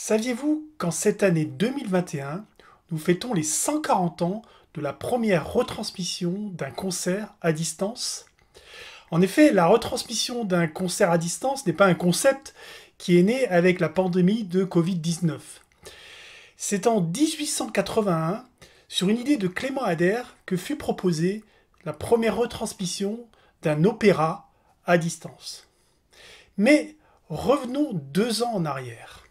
Saviez-vous qu'en cette année 2021, nous fêtons les 140 ans de la première retransmission d'un concert à distance? En effet, la retransmission d'un concert à distance n'est pas un concept qui est né avec la pandémie de Covid-19. C'est en 1881, sur une idée de Clément Ader, que fut proposée la première retransmission d'un opéra à distance. Mais revenons 2 ans en arrière.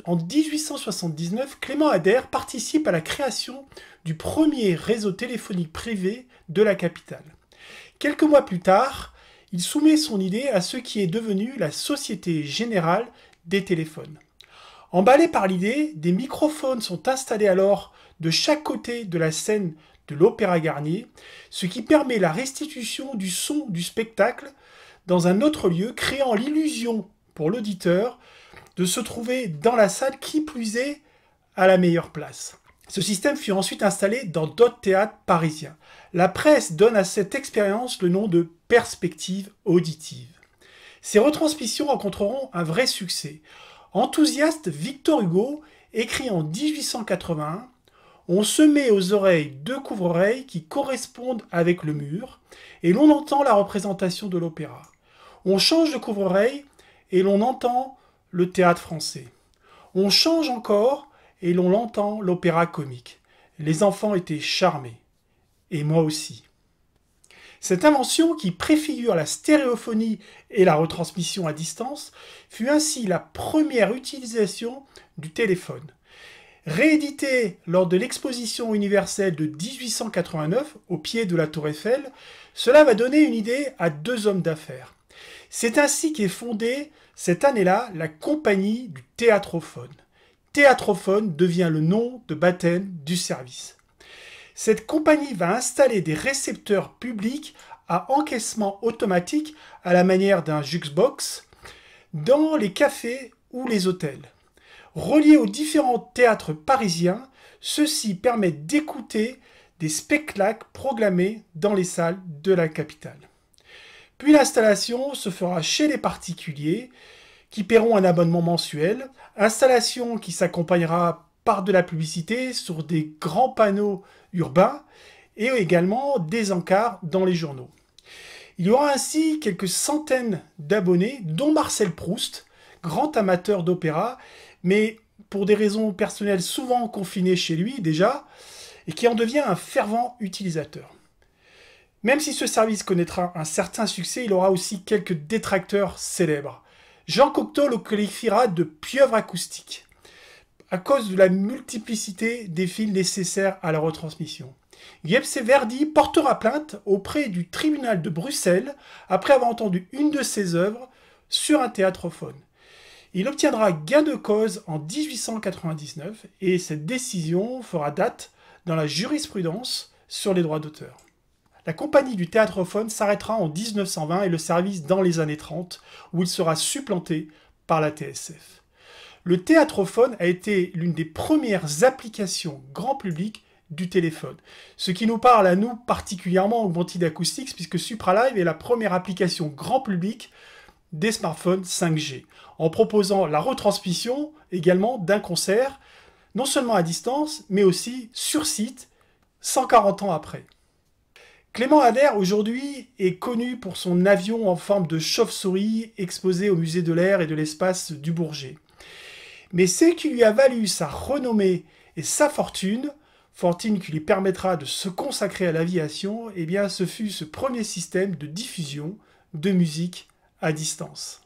En 1879, Clément Ader participe à la création du premier réseau téléphonique privé de la capitale. Quelques mois plus tard, il soumet son idée à ce qui est devenu la Société Générale des Téléphones. Emballé par l'idée, des microphones sont installés alors de chaque côté de la scène de l'Opéra Garnier, ce qui permet la restitution du son du spectacle dans un autre lieu, créant l'illusion pour l'auditeur de se trouver dans la salle, qui plus est à la meilleure place. Ce système fut ensuite installé dans d'autres théâtres parisiens. La presse donne à cette expérience le nom de perspective auditive. Ces retransmissions rencontreront un vrai succès. Enthousiaste, Victor Hugo écrit en 1881 « On se met aux oreilles deux couvre-oreilles qui correspondent avec le mur, et l'on entend la représentation de l'opéra. On change de couvre-oreille et l'on entend le théâtre français. On change encore et l'on entend l'opéra comique. Les enfants étaient charmés. Et moi aussi. » Cette invention, qui préfigure la stéréophonie et la retransmission à distance, fut ainsi la première utilisation du téléphone. Réédité lors de l'exposition universelle de 1889 au pied de la Tour Eiffel, cela va donner une idée à deux hommes d'affaires. C'est ainsi qu'est fondée cette année-là la Compagnie du Théâtrophone. Théâtrophone devient le nom de baptême du service. Cette compagnie va installer des récepteurs publics à encaissement automatique à la manière d'un jukebox dans les cafés ou les hôtels. Reliés aux différents théâtres parisiens, ceux-ci permettent d'écouter des spectacles programmés dans les salles de la capitale. Puis l'installation se fera chez les particuliers qui paieront un abonnement mensuel, installation qui s'accompagnera par de la publicité sur des grands panneaux urbains et également des encarts dans les journaux. Il y aura ainsi quelques centaines d'abonnés, dont Marcel Proust, grand amateur d'opéra, mais pour des raisons personnelles souvent confiné chez lui déjà, et qui en devient un fervent utilisateur. Même si ce service connaîtra un certain succès, il aura aussi quelques détracteurs célèbres. Jean Cocteau le qualifiera de pieuvre acoustique, à cause de la multiplicité des fils nécessaires à la retransmission. Giuseppe Verdi portera plainte auprès du tribunal de Bruxelles après avoir entendu une de ses œuvres sur un théâtrophone. Il obtiendra gain de cause en 1899 et cette décision fera date dans la jurisprudence sur les droits d'auteur. La compagnie du théâtrophone s'arrêtera en 1920 et le service dans les années 30, où il sera supplanté par la TSF. Le théâtrophone a été l'une des premières applications grand public du téléphone. Ce qui nous parle à nous particulièrement Augmented Acoustics, puisque SupraLive est la première application grand public des smartphones 5G, en proposant la retransmission également d'un concert, non seulement à distance, mais aussi sur site, 140 ans après. Clément Ader, aujourd'hui, est connu pour son avion en forme de chauve-souris exposé au musée de l'air et de l'espace du Bourget. Mais ce qui lui a valu sa renommée et sa fortune qui lui permettra de se consacrer à l'aviation, eh bien, ce fut ce premier système de diffusion de musique à distance.